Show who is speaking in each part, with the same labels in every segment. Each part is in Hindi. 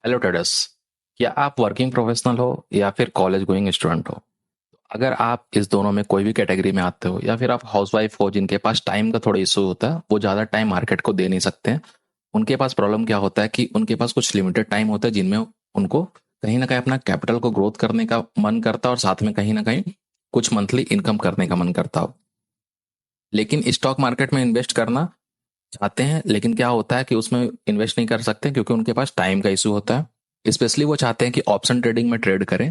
Speaker 1: Hello traders. क्या आप वर्किंग प्रोफेशनल हो या फिर कॉलेज गोइंग स्टूडेंट हो? अगर आप इस दोनों में कोई भी कैटेगरी में आते हो या फिर आप हाउसवाइफ हो जिनके पास टाइम का थोड़ा इशू होता है, वो ज़्यादा टाइम मार्केट को दे नहीं सकते हैं। उनके पास प्रॉब्लम क्या होता है कि उनके पास कुछ लिमिटेड टाइम होता है जिनमें उनको कहीं ना कहीं अपना कैपिटल को ग्रोथ करने का मन करता है और साथ में कहीं ना कहीं कुछ मंथली इनकम करने का मन करता हो। लेकिन स्टॉक मार्केट में इन्वेस्ट करना चाहते हैं, लेकिन क्या होता है कि उसमें इन्वेस्ट नहीं कर सकते क्योंकि उनके पास टाइम का इशू होता है। स्पेशली वो चाहते हैं कि ऑप्शन ट्रेडिंग में ट्रेड करें,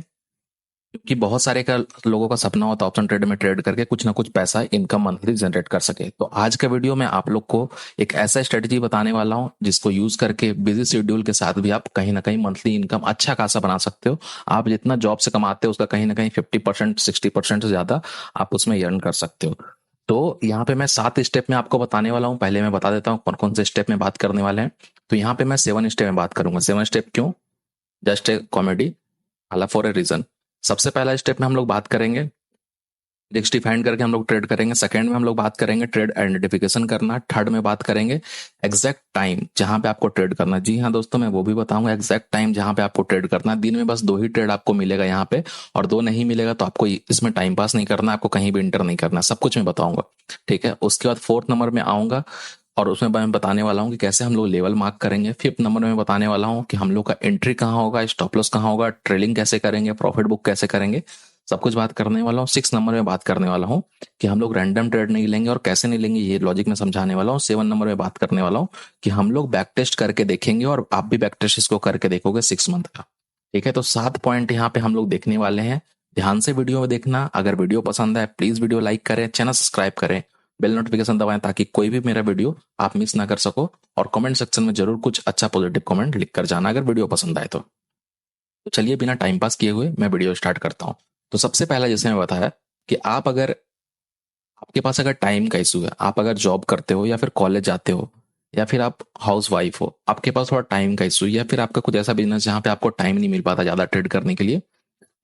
Speaker 1: क्योंकि बहुत सारे का लोगों का सपना होता है ऑप्शन ट्रेड में ट्रेड करके कुछ ना कुछ पैसा इनकम मंथली जनरेट कर सके। तो आज के वीडियो में आप लोग को एक ऐसा स्ट्रेटजी बताने वाला हूं जिसको यूज करके बिजी शेड्यूल के साथ भी आप कहीं ना कहीं मंथली इनकम अच्छा खासा बना सकते हो। आप जितना जॉब से कमाते हो उसका कहीं ना कहीं 50% 60% से ज्यादा आप उसमें अर्न कर सकते हो। तो यहाँ पे मैं 7 स्टेप में आपको बताने वाला हूँ। पहले मैं बता देता हूँ कौन कौन से स्टेप में बात करने वाले हैं। तो यहाँ पे मैं 7 स्टेप में बात करूंगा। 7 स्टेप क्यों? जस्ट ए कॉमेडी, हाला फॉर ए रीजन। सबसे पहला स्टेप में हम लोग बात करेंगे रिस्क डिफाइन करके हम लोग ट्रेड करेंगे। सेकंड में हम लोग बात करेंगे ट्रेड आइडेंटिफिकेशन करना। थर्ड में बात करेंगे एग्जैक्ट टाइम जहां पे आपको ट्रेड करना है। जी हाँ दोस्तों, मैं वो भी बताऊंगा एग्जैक्ट टाइम जहां पे आपको ट्रेड करना है। दिन में बस 2 ही ट्रेड आपको मिलेगा यहाँ पे, और 2 नहीं मिलेगा तो आपको इसमें टाइम पास नहीं करना, आपको कहीं भी इंटर नहीं करना, सब कुछ मैं बताऊंगा। ठीक है, उसके बाद फोर्थ नंबर में आऊंगा और उसमें मैं बताने वाला हूँ कि कैसे हम लोग लेवल मार्क करेंगे। फिफ्थ नंबर में बताने वाला हूँ कि हम लोग का एंट्री कहाँ होगा, स्टॉप लॉस कहाँ होगा, ट्रेलिंग कैसे करेंगे, प्रॉफिट बुक कैसे करेंगे, सब कुछ बात करने वाला हूँ। सिक्स नंबर में बात करने वाला हूँ कि हम लोग रैंडम ट्रेड नहीं लेंगे और कैसे नहीं लेंगे, ये लॉजिक में समझाने वाला हूँ। 7 नंबर में बात करने वाला हूँ कि हम लोग बैक टेस्ट करके देखेंगे और आप भी बैक टेस्ट इसको करके देखोगे 6 मंथ का। ठीक है, तो 7 पॉइंट यहाँ पे हम लोग देखने वाले हैं। ध्यान से वीडियो में देखना। अगर वीडियो पसंद है प्लीज वीडियो लाइक करें, चैनल सब्सक्राइब करें, बेल नोटिफिकेशन दबाएं ताकि कोई भी मेरा वीडियो आप मिस ना कर सको। और कमेंट सेक्शन में जरूर कुछ अच्छा पॉजिटिव कमेंट लिख कर जाना अगर वीडियो पसंद आए तो चलिए बिना टाइम पास किए हुए मैं वीडियो स्टार्ट करता हूँ। तो सबसे पहला जैसे मैं बताया कि आप अगर आपके पास अगर टाइम का इशू है, आप अगर जॉब करते हो या फिर कॉलेज जाते हो या फिर आप हाउस वाइफ हो, आपके पास थोड़ा टाइम का इशू या फिर आपका कुछ ऐसा बिजनेस जहाँ पे आपको टाइम नहीं मिल पाता ज्यादा ट्रेड करने के लिए,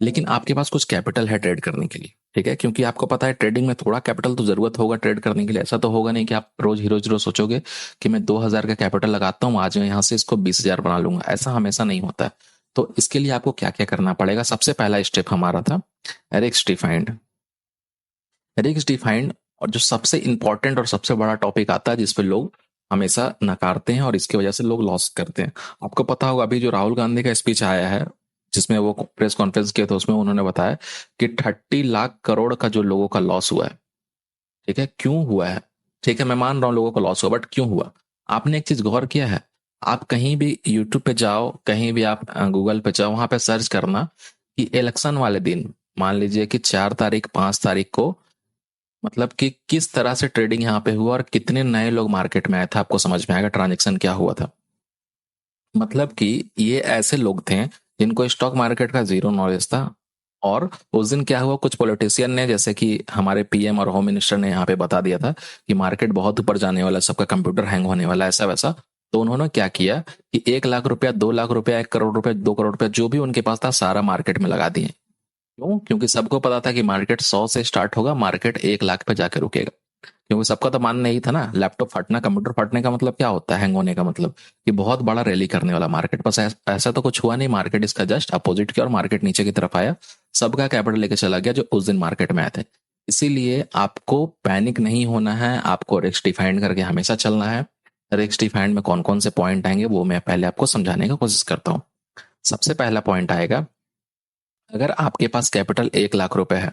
Speaker 1: लेकिन आपके पास कुछ कैपिटल है ट्रेड करने के लिए। ठीक है, क्योंकि आपको पता है ट्रेडिंग में थोड़ा कैपिटल तो जरूरत होगा ट्रेड करने के लिए। ऐसा तो होगा नहीं कि आप रोज हीरो जीरो सोचोगे कि मैं 2,000 का कैपिटल लगाता हूँ, आज मैं यहाँ से इसको 20,000 बना लूंगा। ऐसा हमेशा नहीं होता है। तो इसके लिए आपको क्या क्या करना पड़ेगा? सबसे पहला स्टेप हमारा था रिस्क डिफाइंड। रिस्क डिफाइंड, और जो सबसे इंपॉर्टेंट और सबसे बड़ा टॉपिक आता है जिसपे लोग हमेशा नकारते हैं और इसकी वजह से लोग लॉस करते हैं। आपको पता होगा अभी जो राहुल गांधी का स्पीच आया है जिसमें वो प्रेस कॉन्फ्रेंस किया था, उसमें उन्होंने बताया कि 30 लाख करोड़ का जो लोगों का लॉस हुआ है। ठीक है, क्यों हुआ है? ठीक है, मैं मान रहा हूँ लोगों को लॉस हुआ, बट क्यों हुआ? आपने एक चीज गौर किया है? आप कहीं भी यूट्यूब पे जाओ, कहीं भी आप गूगल पे जाओ, वहां पे सर्च करना कि इलेक्शन वाले दिन, मान लीजिए कि 4 तारीख 5 तारीख को, मतलब कि किस तरह से ट्रेडिंग यहाँ पे हुआ और कितने नए लोग मार्केट में आए थे, आपको समझ में आएगा ट्रांजेक्शन क्या हुआ था। मतलब कि ये ऐसे लोग थे जिनको स्टॉक मार्केट का जीरो नॉलेज था। और उस दिन क्या हुआ, कुछ पॉलिटिशियन ने, जैसे कि हमारे पीएम और होम मिनिस्टर ने यहाँ पे बता दिया था कि मार्केट बहुत ऊपर जाने वाला है, सबका कंप्यूटर हैंग होने वाला है, ऐसा वैसा। तो उन्होंने क्या किया कि 1 लाख रुपया, 2 लाख रुपया, 1 करोड़ रुपया, 2 करोड़ रुपया जो भी उनके पास था सारा मार्केट में लगा दिए। क्यों? क्योंकि सबको पता था कि मार्केट 100 से स्टार्ट होगा, मार्केट 1 लाख पे जाकर रुकेगा। क्योंकि सबका तो मानना ही था ना, लैपटॉप फटना, कंप्यूटर फटने का मतलब क्या होता है, हैंग होने का मतलब कि बहुत बड़ा रैली करने वाला मार्केट। बस ऐसा तो कुछ हुआ नहीं, मार्केट इसका जस्ट अपोजिट किया और मार्केट नीचे की तरफ आया। सबका कैपिटल लेके चला गया जो उस दिन मार्केट में आए थे। इसीलिए आपको पैनिक नहीं होना है, आपको रिस्क डिफाइंड करके हमेशा चलना है। रिस्क डिफाइंड में कौन कौन से पॉइंट आएंगे वो मैं पहले आपको समझाने की कोशिश करता हूँ। सबसे पहला पॉइंट आएगा, अगर आपके पास कैपिटल 1 लाख रुपए है,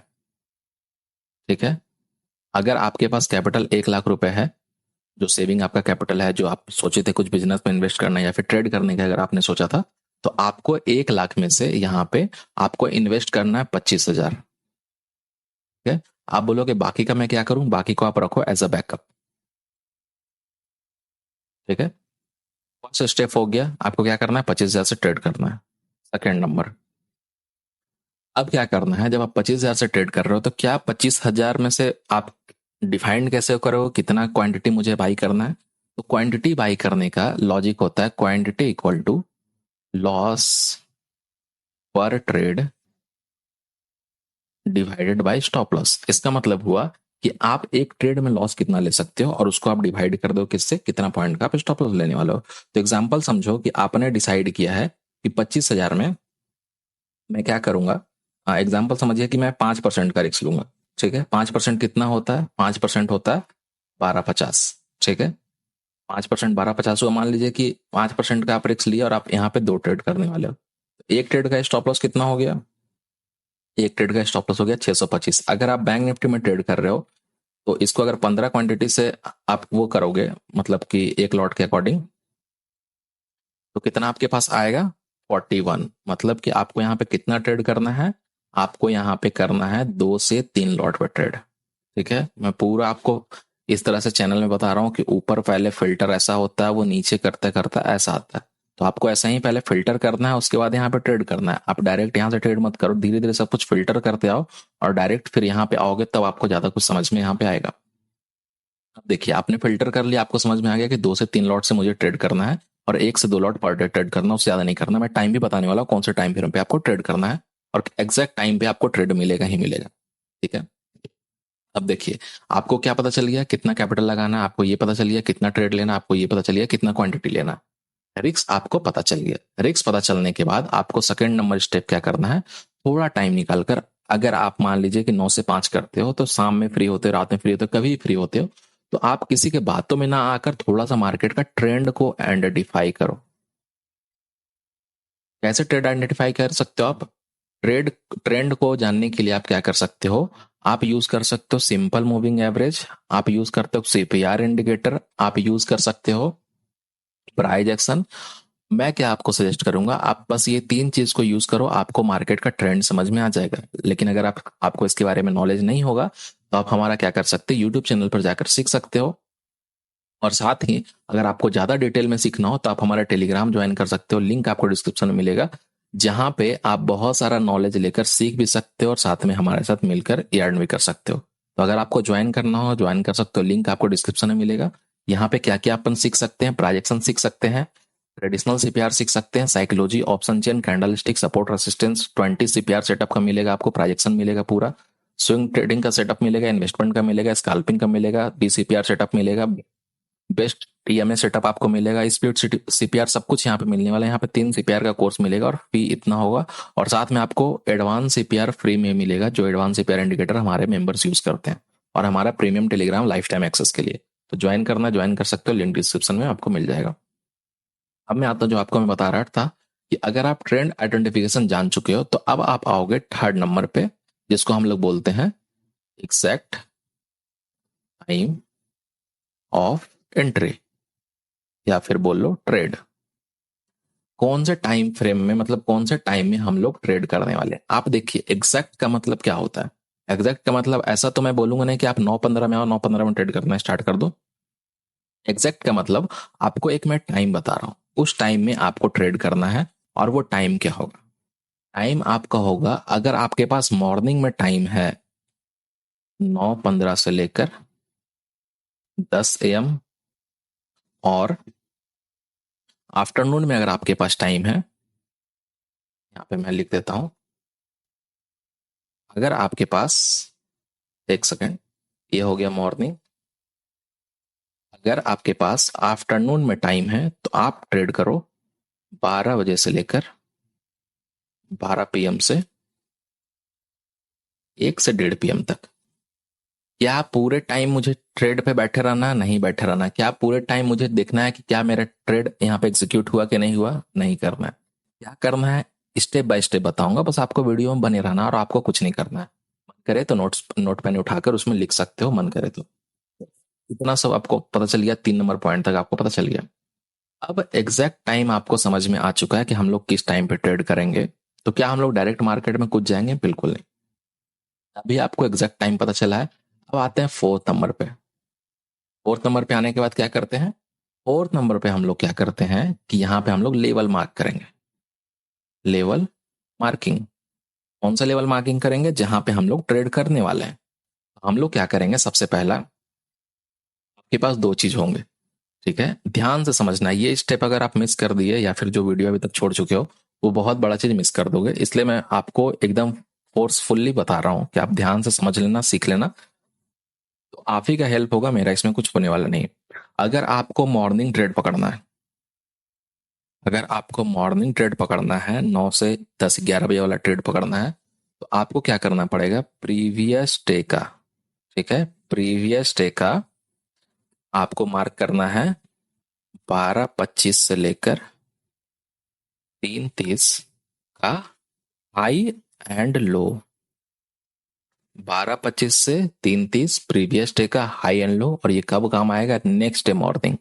Speaker 1: ठीक है, अगर आपके पास कैपिटल 1 लाख रुपए है, जो सेविंग आपका कैपिटल है, जो आप सोचे थे कुछ बिजनेस में इन्वेस्ट करना या फिर ट्रेड करने का अगर आपने सोचा था, तो आपको 1 लाख में से यहाँ पे आपको इन्वेस्ट करना है 25,000। ठीक है, आप बोलोगे बाकी का मैं क्या करूं? बाकी को आप रखो एज अ बैकअप। ठीक है, फर्स्ट स्टेप हो गया, आपको क्या करना है? 25,000 से ट्रेड करना है। सेकेंड नंबर, अब क्या करना है? जब आप 25,000 से ट्रेड कर रहे हो तो क्या 25,000 में से आप डिफाइंड कैसे करोगे कितना क्वांटिटी मुझे बाई करना है? तो क्वांटिटी बाई करने का लॉजिक होता है क्वांटिटी इक्वल टू लॉस पर trade divided by stop loss. इसका मतलब हुआ कि आप एक ट्रेड में लॉस कितना ले सकते हो और उसको आप डिवाइड कर दो किससे, कितना पॉइंट का आप स्टॉप लॉस लेने वाले हो। तो एग्जांपल समझो कि आपने डिसाइड किया है कि 25,000 में मैं क्या करूंगा। एग्जाम्पल समझिए कि मैं 5% का रिस्क लूंगा। ठीक है, 5% कितना होता है? 5% होता है 1250। ठीक है, 5% 1250 हुआ। मान लीजिए कि 5% का आप रिस्क लिए और आप यहाँ पे 2 ट्रेड करने वाले हो। एक ट्रेड का स्टॉप लॉस कितना हो गया? एक ट्रेड का स्टॉप लॉस हो गया 625। अगर आप बैंक निफ्टी में ट्रेड कर रहे हो तो इसको अगर 15 क्वांटिटी से आप वो करोगे, मतलब कि एक लॉट के अकॉर्डिंग, तो कितना आपके पास आएगा? 41। मतलब कि आपको यहाँ पे कितना ट्रेड करना है? आपको यहाँ पे करना है 2 से 3 लॉट पे ट्रेड। ठीक है, मैं पूरा आपको इस तरह से चैनल में बता रहा हूँ कि ऊपर पहले फिल्टर ऐसा होता है, वो नीचे करते करते ऐसा आता है। तो आपको ऐसा ही पहले फिल्टर करना है, उसके बाद यहाँ पे ट्रेड करना है। आप डायरेक्ट यहाँ से ट्रेड मत करो, धीरे धीरे सब कुछ फिल्टर करते आओ और डायरेक्ट फिर यहाँ पे आओगे, तब आपको ज्यादा कुछ समझ में यहाँ पे आएगा। अब देखिए, आपने फ़िल्टर कर लिया, आपको समझ में आ गया कि 2 से 3 लॉट से मुझे ट्रेड करना है और 1 से 2 लॉट पर डे ट्रेड करना है, उससे ज़्यादा नहीं करना। मैं टाइम भी बताने वाला हूँ, कौन से टाइम फ्रेम पे आपको ट्रेड करना है और एग्जैक्ट टाइम पे आपको ट्रेड मिलेगा ही मिलेगा। ठीक है? अब देखिए, आपको क्या पता चल गया? कितना कैपिटल लगाना है, आपको ये पता चल गया कितना ट्रेड लेना, आपको ये पता चल गया कितना क्वांटिटी लेना है। रिस्क आपको पता चल गया। रिस्क पता चलने के बाद आपको सेकंड नंबर स्टेप क्या करना है? थोड़ा टाइम निकाल कर, अगर आप मान लीजिए कि 9 से 5 करते हो, तो शाम में फ्री होते हो, रात में फ्री होते हो, कभी भी फ्री होते हो, तो आप किसी के बातों में ना आकर थोड़ा सा मार्केट का ट्रेंड को आइडेंटिफाई करो। कैसे ट्रेड आइडेंटिफाई कर सकते हो आप? ट्रेड ट्रेंड को जानने के लिए आप क्या कर सकते हो? आप यूज कर सकते हो सिंपल मूविंग एवरेज, आप यूज करते हो सीपीआर इंडिकेटर, आप यूज कर सकते हो प्राइस एक्शन। मैं क्या आपको सजेस्ट करूंगा, आप बस ये 3 चीज को यूज करो, आपको मार्केट का ट्रेंड समझ में आ जाएगा। लेकिन अगर आपको इसके बारे में नॉलेज नहीं होगा, तो आप हमारा क्या कर सकते हो, यूट्यूब चैनल पर जाकर सीख सकते हो। और साथ ही अगर आपको ज़्यादा डिटेल में सीखना हो, तो आप हमारा टेलीग्राम ज्वाइन कर सकते हो, लिंक आपको डिस्क्रिप्शन में मिलेगा, जहाँ पे आप बहुत सारा नॉलेज लेकर सीख भी सकते हो और साथ में हमारे साथ मिलकर अर्न भी कर सकते हो। तो अगर आपको ज्वाइन करना हो, ज्वाइन कर सकते हो, लिंक आपको डिस्क्रिप्शन में मिलेगा। यहाँ पे क्या क्या अपन सीख सकते हैं? प्राइजेक्शन सीख सकते हैं, ट्रेडिशनल सीपीआर सीख सकते हैं, psychology, option chain, candle stick, support resistance, 20 CPR setup का मिलेगा आपको, प्राइजेक्शन मिलेगा पूरा, स्विंग ट्रेडिंग का सेटअप मिलेगा, इन्वेस्टमेंट का मिलेगा, स्कैल्पिंग का मिलेगा, बीसीपीआर सेटअप मिलेगा, बेस्ट टीएमए सेटअप आपको मिलेगा, स्पीड सीपीआर, सब कुछ यहाँ पे मिलने वाला है। यहाँ पे 3 सीपीआर का कोर्स मिलेगा और फी इतना होगा। और साथ में आपको एडवांस सीपीआर फ्री में मिलेगा, जो एडवांस सीपीआर इंडिकेटर हमारे मेंबर्स यूज करते हैं, और हमारा premium Telegram lifetime access के लिए। तो ज्वाइन कर सकते हो, लिंक डिस्क्रिप्शन में आपको मिल जाएगा। अब मैं आता हूँ, जो आपको मैं बता रहा था कि अगर आप ट्रेंड आइडेंटिफिकेशन जान चुके हो, तो अब आप आओगे थर्ड नंबर पे, जिसको हम लोग बोलते हैं एग्जैक्ट टाइम ऑफ एंट्री, या फिर बोल लो ट्रेड। कौन से टाइम फ्रेम में, मतलब कौन से टाइम में हम लोग ट्रेड करने वाले हैं? आप देखिए, एग्जैक्ट का मतलब क्या होता है? एग्जैक्ट का मतलब ऐसा तो मैं बोलूंगा नहीं कि आप 9:15 में आओ, 9:15 में ट्रेड करना स्टार्ट कर दो। एग्जैक्ट का मतलब आपको एक मैं टाइम बता रहा हूं, उस टाइम में आपको ट्रेड करना है। और वो टाइम क्या होगा? टाइम आपका होगा, अगर आपके पास मॉर्निंग में टाइम है 9:15 से लेकर 10 AM, और आफ्टरनून में अगर आपके पास टाइम है, यहाँ पे मैं लिख देता हूं, अगर आपके पास, एक सेकेंड, ये हो गया मॉर्निंग। अगर आपके पास आफ्टरनून में टाइम है, तो आप ट्रेड करो 12 बजे से लेकर 12 PM से 1 से 1:30 PM तक। क्या पूरे टाइम मुझे ट्रेड पे बैठे रहना? नहीं बैठे रहना। क्या पूरे टाइम मुझे देखना है कि क्या मेरा ट्रेड यहाँ पे एग्जीक्यूट हुआ कि नहीं हुआ? नहीं करना है। क्या करना है? स्टेप बाय स्टेप बताऊंगा, बस आपको वीडियो में बने रहना और आपको कुछ नहीं करना है। मन करे तो नोट पेन उठाकर उसमें लिख सकते हो, मन करे तो। इतना सब आपको पता चल गया, 3 नंबर पॉइंट तक आपको पता चल गया। अब एग्जैक्ट टाइम आपको समझ में आ चुका है कि हम लोग किस टाइम पे ट्रेड करेंगे। तो क्या हम लोग डायरेक्ट मार्केट में कूद जाएंगे? बिल्कुल नहीं। अभी आपको एग्जैक्ट टाइम पता चला है। अब आते हैं फोर्थ नंबर पे। फोर्थ नंबर पे आने के बाद क्या करते हैं? फोर्थ नंबर पे हम लोग क्या करते हैं कि यहाँ पे हम लोग लेवल मार्क करेंगे। Level marking. कौन सा लेवल मार्किंग करेंगे? जहां पे हम लोग ट्रेड करने वाले हैं। हम लोग क्या करेंगे? सबसे पहला, आपके पास 2 चीज होंगे। ठीक है, ध्यान से समझना। ये स्टेप अगर आप मिस कर दिए, या फिर जो वीडियो अभी तक छोड़ चुके हो, वो बहुत बड़ा चीज मिस कर दोगे। इसलिए मैं आपको एकदम फोर्सफुल्ली बता रहा हूँ कि आप ध्यान से समझ लेना, सीख लेना, तो आप ही का हेल्प होगा, मेरा इसमें कुछ होने वाला नहीं। अगर आपको मॉर्निंग ट्रेड पकड़ना है, अगर आपको मॉर्निंग ट्रेड पकड़ना है, 9 से 10-11 बजे वाला ट्रेड पकड़ना है, तो आपको क्या करना पड़ेगा, प्रीवियस डे का, ठीक है, प्रीवियस डे का आपको मार्क करना है 12:25 से लेकर 3:30 का हाई एंड लो। 12:25 से 3:30 प्रीवियस डे का हाई एंड लो, और ये कब काम आएगा, नेक्स्ट डे मॉर्निंग।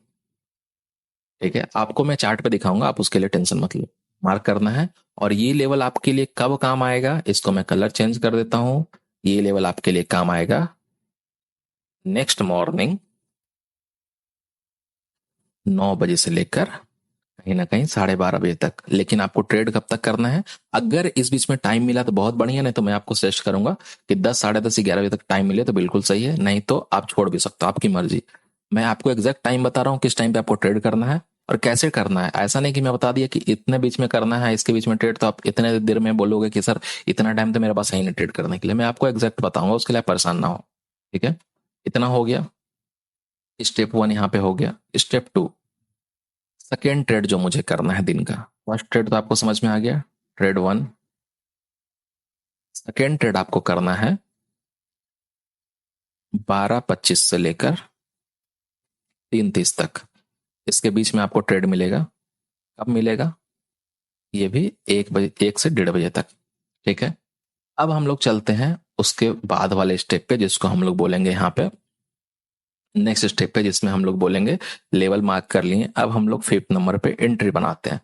Speaker 1: ठीक है, आपको मैं चार्ट पे दिखाऊंगा, आप उसके लिए टेंशन मत लो, मार्क करना है। और ये लेवल आपके लिए कब काम आएगा, इसको मैं कलर चेंज कर देता हूँ। ये लेवल आपके लिए काम आएगा नेक्स्ट मॉर्निंग 9 बजे से लेकर कहीं ना कहीं 12:30 बजे तक। लेकिन आपको ट्रेड कब तक करना है, अगर इस बीच में टाइम मिला तो बहुत बढ़िया, नहीं तो मैं आपको सजेस्ट करूंगा कि 10, 10:30, 11 बजे तक टाइम मिले तो बिल्कुल सही है, नहीं तो आप छोड़ भी सकते हो, आपकी मर्जी। मैं आपको एग्जैक्ट टाइम बता रहा हूँ किस टाइम पे आपको ट्रेड करना है और कैसे करना है। ऐसा नहीं कि मैं बता दिया कि इतने बीच में करना है, इसके बीच में ट्रेड, तो आप इतने देर में बोलोगे कि सर इतना टाइम तो मेरे पास है ही नहीं ट्रेड करने के लिए। मैं आपको एग्जैक्ट बताऊंगा, उसके लिए आप परेशान ना हो। ठीक है, इतना हो गया, स्टेप 1 यहाँ पे हो गया। स्टेप 2, सेकेंड ट्रेड जो मुझे करना है दिन का। फर्स्ट ट्रेड तो आपको समझ में आ गया, ट्रेड 1। सेकेंड ट्रेड आपको करना है 12:25 से लेकर 3:30 तक। इसके बीच में आपको ट्रेड मिलेगा, कब मिलेगा, ये भी 1 बजे, 1 से 1:30 बजे तक। ठीक है, अब हम लोग चलते हैं उसके बाद वाले स्टेप पे, जिसको हम लोग बोलेंगे यहाँ पे नेक्स्ट स्टेप पे, जिसमें हम लोग बोलेंगे लेवल मार्क कर लिए। अब हम लोग 5th नंबर पे एंट्री बनाते हैं।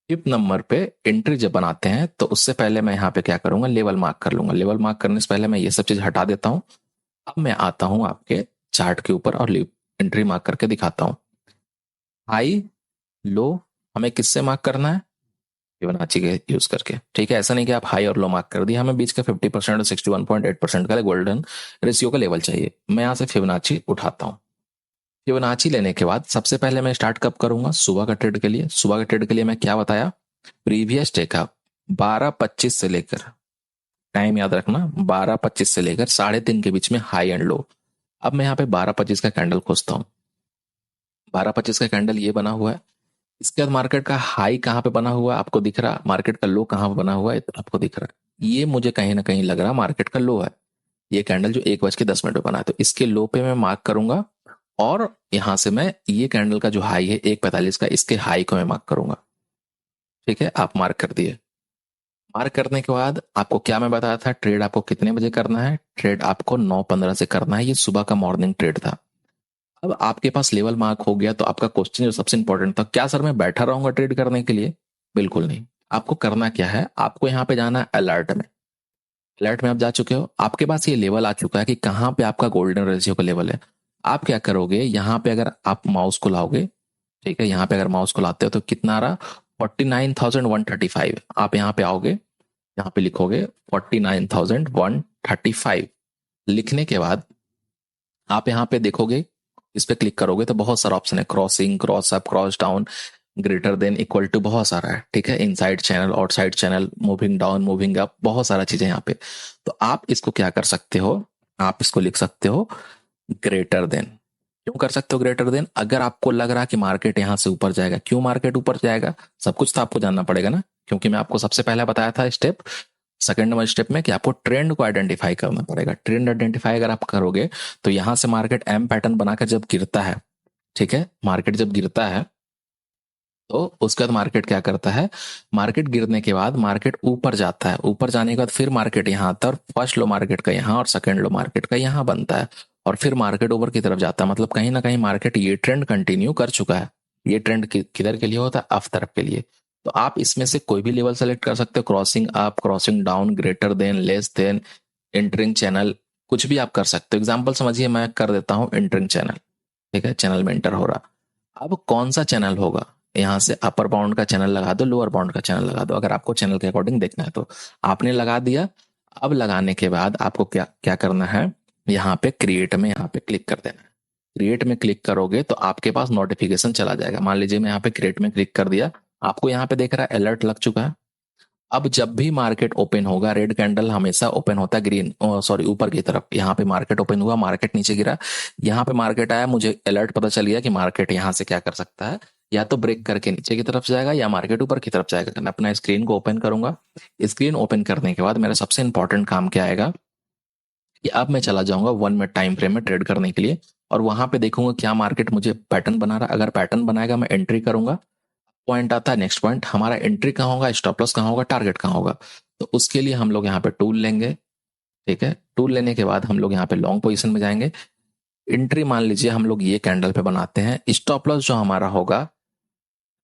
Speaker 1: 5th नंबर पे एंट्री जब बनाते हैं तो उससे पहले मैं यहाँ पे क्या करूंगा, लेवल मार्क कर लूंगा। लेवल मार्क करने से पहले मैं ये सब चीज हटा देता हूँ। अब मैं आता हूँ आपके चार्ट के ऊपर और एंट्री मार्क करके दिखाता हूँ। हाई लो हमें किससे मार्क करना है, फिबोनाची के यूज करके। ठीक है, ऐसा नहीं कि आप हाई और लो मार्क कर दिया, हमें बीच का 50% और 61.8% का गोल्डन रेशियो का लेवल चाहिए। मैं यहाँ से फिबोनाची उठाता हूँ। फिबोनाची लेने के बाद सबसे पहले मैं स्टार्ट कब करूंगा, सुबह का ट्रेड के लिए। सुबह के ट्रेड के लिए मैं क्या बताया, प्रीवियस डे का 12:25 से लेकर, टाइम याद रखना, 12:25 से लेकर 3:30 के बीच में हाई एंड लो। अब मैं यहाँ पे 12:25 का कैंडल खोजता हूँ। 12:25 का कैंडल ये बना हुआ है। इसके बाद मार्केट का हाई कहाँ पे बना हुआ है आपको दिख रहा, मार्केट का लो कहाँ पे बना हुआ है आपको दिख रहा है। ये मुझे कहीं ना कहीं लग रहा मार्केट का लो है। ये कैंडल जो 1:10 पे बना है, तो इसके लो पे मैं मार्क करूंगा। और यहां से मैं ये कैंडल का जो हाई है 1:45 का, इसके हाई को मैं मार्क करूंगा। ठीक है, आप मार्क कर दिए। मार्क करने के बाद आपको क्या मैं बताया था, ट्रेड आपको कितने बजे करना है, ट्रेड आपको 9:15 से करना है। ये सुबह का मॉर्निंग ट्रेड था। अब आपके पास लेवल मार्क हो गया, तो आपका क्वेश्चन जो सबसे इंपॉर्टेंट था, क्या सर मैं बैठा रहूंगा ट्रेड करने के लिए, बिल्कुल नहीं। आपको करना क्या है, आपको यहाँ पे जाना है अलर्ट में। अलर्ट में आप जा चुके हो, आपके पास ये लेवल आ चुका है कि कहाँ पे आपका गोल्डन रेशियो का लेवल है। आप क्या करोगे, यहाँ पे अगर आप माउस को लाओगे, ठीक है, यहाँ पे अगर माउस को लाते हो तो कितना आ रहा, 49,135। आप यहाँ पे आओगे, यहाँ पे लिखोगे 49,135। लिखने के बाद आप यहाँ पे देखोगे, इस पे क्लिक करोगे तो बहुत सारा ऑप्शन है, crossing, cross up, cross down, greater than, equal to, बहुत सारा है। ठीक है, inside channel, outside channel, moving down, moving up, बहुत सारा चीजें यहाँ पे। तो आप इसको क्या कर सकते हो, आप इसको लिख सकते हो ग्रेटर देन। क्यों कर सकते हो ग्रेटर देन, अगर आपको लग रहा है कि मार्केट यहाँ से ऊपर जाएगा। क्यों मार्केट ऊपर जाएगा, सब कुछ तो आपको जानना पड़ेगा ना, क्योंकि मैं आपको सबसे पहले बताया था स्टेप, सेकंड नंबर स्टेप में, कि आपको ट्रेंड को आइडेंटिफाई करना पड़ेगा। ट्रेंड आइडेंटिफाई अगर आप करोगे तो यहां से मार्केट एम पैटर्न बनाकर जब गिरता है, ठीक है, मार्केट जब गिरता है तो उसके बाद मार्केट क्या करता है, मार्केट गिरने के बाद मार्केट ऊपर जाता है। ऊपर जाने के बाद फिर मार्केट यहाँ आता है, और फर्स्ट लो मार्केट का यहाँ और सेकंड लो मार्केट का यहाँ बनता है, और फिर मार्केट ऊपर की तरफ जाता है। मतलब कहीं ना कहीं मार्केट ये ट्रेंड कंटिन्यू कर चुका है। ये ट्रेंड किधर के लिए होता है, अप तरफ के लिए। तो आप इसमें से कोई भी लेवल सेलेक्ट कर सकते हो, crossing up, crossing down, greater then, less than, entering channel, कुछ भी आप कर सकते हो। एग्जाम्पल समझिए, मैं कर देता हूँ एंटरिंग चैनल। ठीक है, चैनल में एंटर हो रहा। अब कौन सा चैनल होगा, यहाँ से अपर बाउंड का चैनल लगा दो, लोअर बाउंड का चैनल लगा दो, अगर आपको चैनल के अकॉर्डिंग देखना है तो। आपने लगा दिया। अब लगाने के बाद आपको क्या क्या करना है, यहाँ पे क्रिएट में यहाँ पे क्लिक कर देना है। क्रिएट में क्लिक करोगे तो आपके पास नोटिफिकेशन चला जाएगा। मान लीजिए मैं यहाँ पे क्रिएट में क्लिक कर दिया, आपको यहाँ पे देख रहा है अलर्ट लग चुका है। अब जब भी मार्केट ओपन होगा, रेड कैंडल हमेशा ओपन होता है ग्रीन, सॉरी ऊपर की तरफ। यहाँ पे मार्केट ओपन हुआ, मार्केट नीचे गिरा, यहाँ पे मार्केट आया, मुझे अलर्ट पता चल गया कि मार्केट यहाँ से क्या कर सकता है, या तो ब्रेक करके नीचे की तरफ जाएगा या मार्केट ऊपर की तरफ जाएगा। मैं अपना स्क्रीन को ओपन करूंगा। स्क्रीन ओपन करने के बाद मेरा सबसे इंपॉर्टेंट काम क्या आएगा कि अब मैं चला जाऊंगा 1 मिनट टाइम फ्रेम में ट्रेड करने के लिए, और वहां पे देखूंगा क्या मार्केट मुझे पैटर्न बना रहा है। अगर पैटर्न बनाएगा मैं एंट्री करूंगा। पॉइंट आता है, नेक्स्ट पॉइंट हमारा एंट्री कहाँ होगा, स्टॉप लॉस कहाँ होगा, टारगेट कहाँ होगा। तो उसके लिए हम लोग यहाँ पे टूल लेंगे। ठीक है, टूल लेने के बाद हम लोग यहाँ पे लॉन्ग पोजीशन में जाएंगे। एंट्री मान लीजिए हम लोग ये कैंडल पे बनाते हैं। स्टॉप लॉस जो हमारा होगा,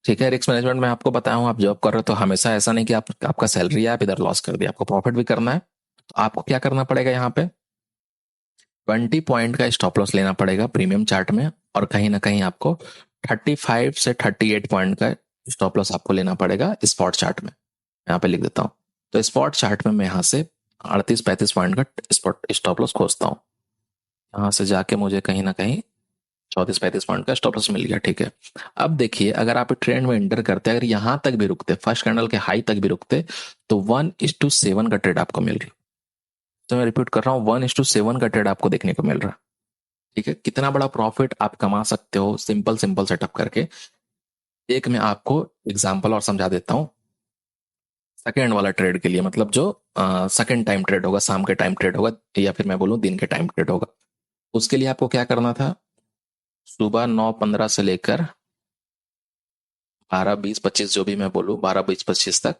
Speaker 1: ठीक है, रिस्क मैनेजमेंट में आपको बताया हूँ, आप जॉब कर रहे हो तो हमेशा ऐसा नहीं कि आपका सैलरी है आप इधर लॉस कर दिया, आपको प्रॉफिट भी करना है। तो आपको क्या करना पड़ेगा, यहाँ पे 20 पॉइंट का स्टॉप लॉस लेना पड़ेगा प्रीमियम चार्ट में, और कहीं ना कहीं आपको 35 से 38 पॉइंट का स्टॉप लॉस आपको लेना पड़ेगा स्पॉट चार्ट में। यहाँ पे लिख देता हूँ। तो स्पॉट चार्ट में मैं यहाँ से 38-35 पॉइंट का स्पॉट स्टॉप लॉस खोजता हूँ। यहाँ से जाके मुझे कहीं ना कहीं 34-35 पॉइंट का स्टॉप लॉस मिल गया। ठीक है, अब देखिए अगर आप ट्रेंड में एंटर करते, अगर यहाँ तक भी रुकते, फर्स्ट कैंडल के हाई तक भी रुकते, तो 1:7 का ट्रेड आपको मिल रही। तो मैं रिपीट कर रहा हूँ, 1:7 का ट्रेड आपको देखने को मिल रहा है। ठीक है, कितना बड़ा प्रॉफिट आप कमा सकते हो सिंपल सिंपल सेटअप करके। एक मैं आपको एग्जांपल और समझा देता हूँ। सेकेंड वाला ट्रेड के लिए, मतलब जो सेकेंड टाइम ट्रेड होगा, शाम के टाइम ट्रेड होगा, या फिर मैं बोलूँ दिन के टाइम ट्रेड होगा, उसके लिए आपको क्या करना था। सुबह 9:15 से लेकर 12:20-25, जो भी मैं बोलूँ 12:20-25 तक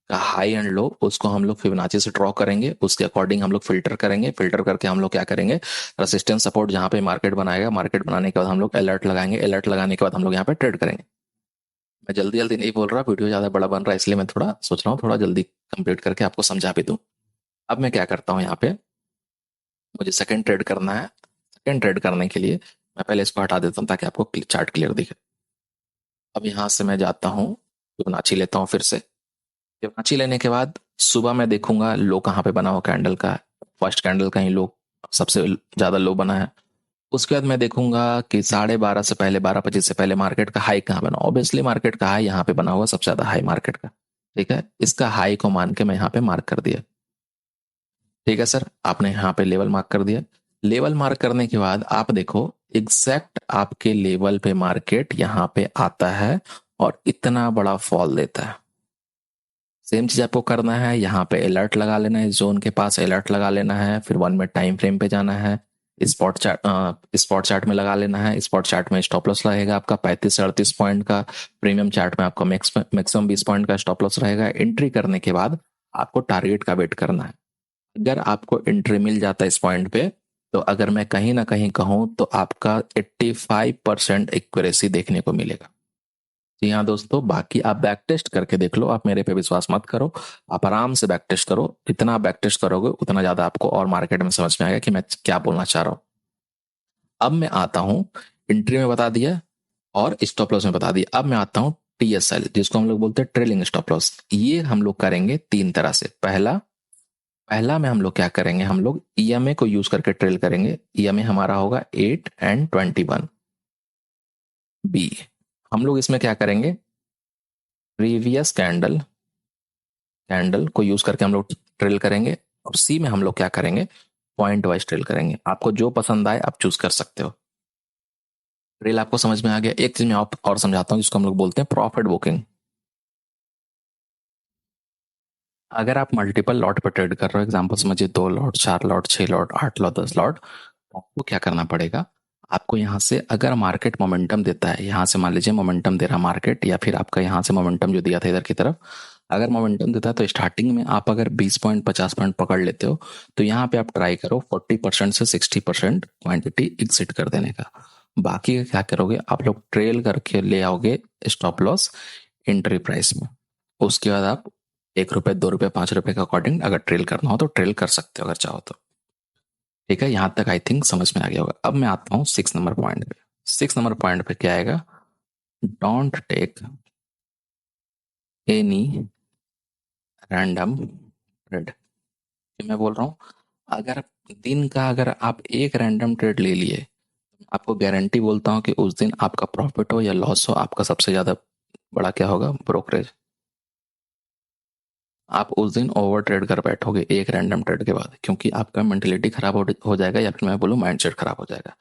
Speaker 1: का हाई एंड लो, उसको हम लोग फिबोनाची से ड्रॉ करेंगे। उसके अकॉर्डिंग हम लोग फिल्टर करेंगे। फिल्टर करके हम लोग क्या करेंगे, रेसिस्टेंस सपोर्ट जहाँ पे मार्केट बनाएगा, मार्केट बनाने के बाद हम लोग अलर्ट लगाएंगे। अलर्ट लगाने के बाद हम लोग यहाँ पे ट्रेड करेंगे। मैं जल्दी जल्दी नहीं बोल रहा, वीडियो ज़्यादा बड़ा बन रहा है, इसलिए मैं थोड़ा सोच रहा हूँ थोड़ा जल्दी कंप्लीट करके आपको समझा भी दूँ। अब मैं क्या करता हूँ, यहाँ पे मुझे सेकंड ट्रेड करना है। सेकंड ट्रेड करने के लिए मैं पहले इसको हटा देता हूँ ताकि आपको चार्ट क्लियर दिखे। अब यहाँ से मैं जाता हूँ, फिबोनाची लेता हूँ फिर से। फिबोनाची लेने के बाद सुबह मैं देखूंगा लो कहाँ पे बना हो कैंडल का। फर्स्ट कैंडल का ही लो सबसे ज्यादा लो बना है। उसके बाद मैं देखूंगा कि 12:30 से पहले, 12:25 से पहले मार्केट का हाई कहाँ बना। ऑब्वियसली मार्केट का हाई यहाँ पे बना हुआ, सबसे ज्यादा हाई मार्केट का। ठीक है, इसका हाई को मान के मैं यहाँ पे मार्क कर दिया। ठीक है सर, आपने यहाँ पे लेवल मार्क कर दिया। लेवल मार्क करने के बाद आप देखो एग्जैक्ट आपके लेवल पे मार्केट यहाँ पे आता है और इतना बड़ा फॉल देता है। सेम चीज आपको करना है, यहाँ पे अलर्ट लगा लेना है, जोन के पास अलर्ट लगा लेना है, फिर 1 मिनट टाइम फ्रेम पे जाना है। स्पॉट चार्ट में लगा लेना है। स्पॉट चार्ट में स्टॉप लॉस रहेगा आपका 35 से 38 पॉइंट का। प्रीमियम चार्ट में आपका मैक्सिमम 20 पॉइंट का स्टॉप लॉस रहेगा। एंट्री करने के बाद आपको टारगेट का वेट करना है। अगर आपको एंट्री मिल जाता है इस पॉइंट पे, तो अगर मैं कहीं ना कहीं कहूँ तो आपका 85% एक्यूरेसी देखने को मिलेगा। जी हाँ दोस्तों, बाकी आप बैक टेस्ट करके देख लो, आप मेरे पे विश्वास मत करो। आप आराम से बैक टेस्ट करो। जितना आप बैक टेस्ट करोगे उतना ज्यादा आपको और मार्केट में समझ में आएगा कि मैं क्या बोलना चाह रहा हूँ। अब मैं आता हूँ, एंट्री में बता दिया और स्टॉप लॉस में बता दिया। अब मैं आता हूँ TSL, जिसको हम लोग बोलते हैं ट्रेलिंग स्टॉप लॉस। ये हम लोग करेंगे 3 तरह से। पहला पहला में हम लोग क्या करेंगे, हम लोग EMA को यूज करके ट्रेल करेंगे। EMA हमारा होगा 8 and 21 B। हम लोग इसमें क्या करेंगे, प्रीवियस कैंडल कैंडल को यूज करके हम लोग ट्रेल करेंगे। और सी में हम लोग क्या करेंगे, पॉइंट वाइज ट्रेल करेंगे। आपको जो पसंद आए आप चूज कर सकते हो। ट्रेल आपको समझ में आ गया। एक चीज मैं आप और समझाता हूँ जिसको हम लोग बोलते हैं प्रॉफिट बुकिंग। अगर आप मल्टीपल लॉट पर ट्रेड कर रहे हो, एग्जाम्पल समझिए 2 lot, 4 lot, 6 lot, 8 lot, 10 lot, तो आपको क्या करना पड़ेगा, आपको यहाँ से अगर मार्केट मोमेंटम देता है, यहाँ से मान लीजिए मोमेंटम दे रहा मार्केट, या फिर आपका यहाँ से मोमेंटम जो दिया था इधर की तरफ, अगर मोमेंटम देता है तो स्टार्टिंग में आप अगर 20 पॉइंट 50 पॉइंट पकड़ लेते हो, तो यहाँ पे आप ट्राई करो 40% से 60% क्वांटिटी एग्जिट कर देने का। बाकी का क्या करोगे, आप लोग ट्रेल करके ले आओगे स्टॉप लॉस एंट्री प्राइस में। उसके बाद आप ₹1, ₹2, ₹5 के अकॉर्डिंग अगर ट्रेल करना हो तो ट्रेल कर सकते हो अगर चाहो तो। ठीक है, यहाँ तक आई थिंक समझ में आ गया होगा। अब मैं आता हूँ 6 नंबर पॉइंट पे। 6 नंबर पॉइंट पे क्या आएगा, don't take any random trade. मैं बोल रहा हूँ, अगर दिन का अगर आप एक रैंडम ट्रेड ले लिए, आपको गारंटी बोलता हूँ कि उस दिन आपका प्रॉफिट हो या लॉस हो, आपका सबसे ज्यादा बड़ा क्या होगा, ब्रोकरेज। आप उस दिन ओवर ट्रेड कर बैठोगे एक रैंडम ट्रेड के बाद, क्योंकि आपका मेंटेलिटी खराब हो जाएगा, या फिर मैं बोलूँ माइंडसेट खराब हो जाएगा।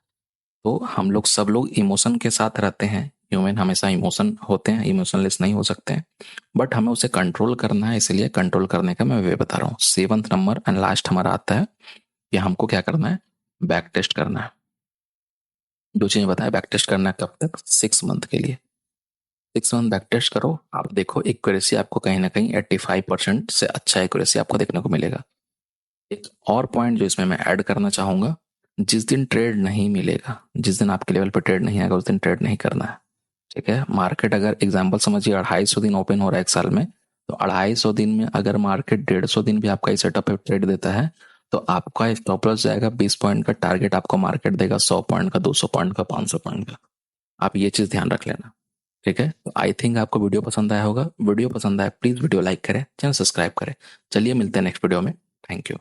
Speaker 1: तो हम लोग सब लोग इमोशन के साथ रहते हैं, ह्यूमन हमेशा इमोशन होते हैं, इमोशनलेस नहीं हो सकते हैं, बट हमें उसे कंट्रोल करना है, इसलिए कंट्रोल करने का मैं वे बता रहा हूँ। 7th नंबर एंड लास्ट हमारा आता है कि हमको क्या करना है, बैक टेस्ट करना है। जो चीज़ बताया बैक टेस्ट करना है कब तक, 6 मंथ के लिए। 6 मंथ बैक टेस्ट करो, आप देखो एक्यूरेसी आपको कहीं ना कहीं 85% से अच्छा एक्यूरेसी आपको देखने को मिलेगा। एक और पॉइंट जो इसमें मैं ऐड करना चाहूंगा, जिस दिन ट्रेड नहीं मिलेगा, जिस दिन आपके लेवल पे ट्रेड नहीं आएगा, उस दिन ट्रेड नहीं करना है। ठीक है, मार्केट अगर एग्जांपल समझिए 250 दिन ओपन हो रहा है एक साल में, तो 250 दिन में अगर मार्केट 150 दिन भी आपका इस सेटअप पे ट्रेड देता है, तो आपका स्टॉप लॉस जाएगा 20 पॉइंट का, टारगेट आपको मार्केट देगा 100 पॉइंट का, 200 पॉइंट का, 500 पॉइंट का। आप ये चीज़ ध्यान रख लेना। ठीक है, तो आई थिंक आपको वीडियो पसंद आया होगा। वीडियो पसंद आया प्लीज़ वीडियो लाइक करें, चैनल सब्सक्राइब करें। चलिए मिलते हैं नेक्स्ट वीडियो में। Thank you.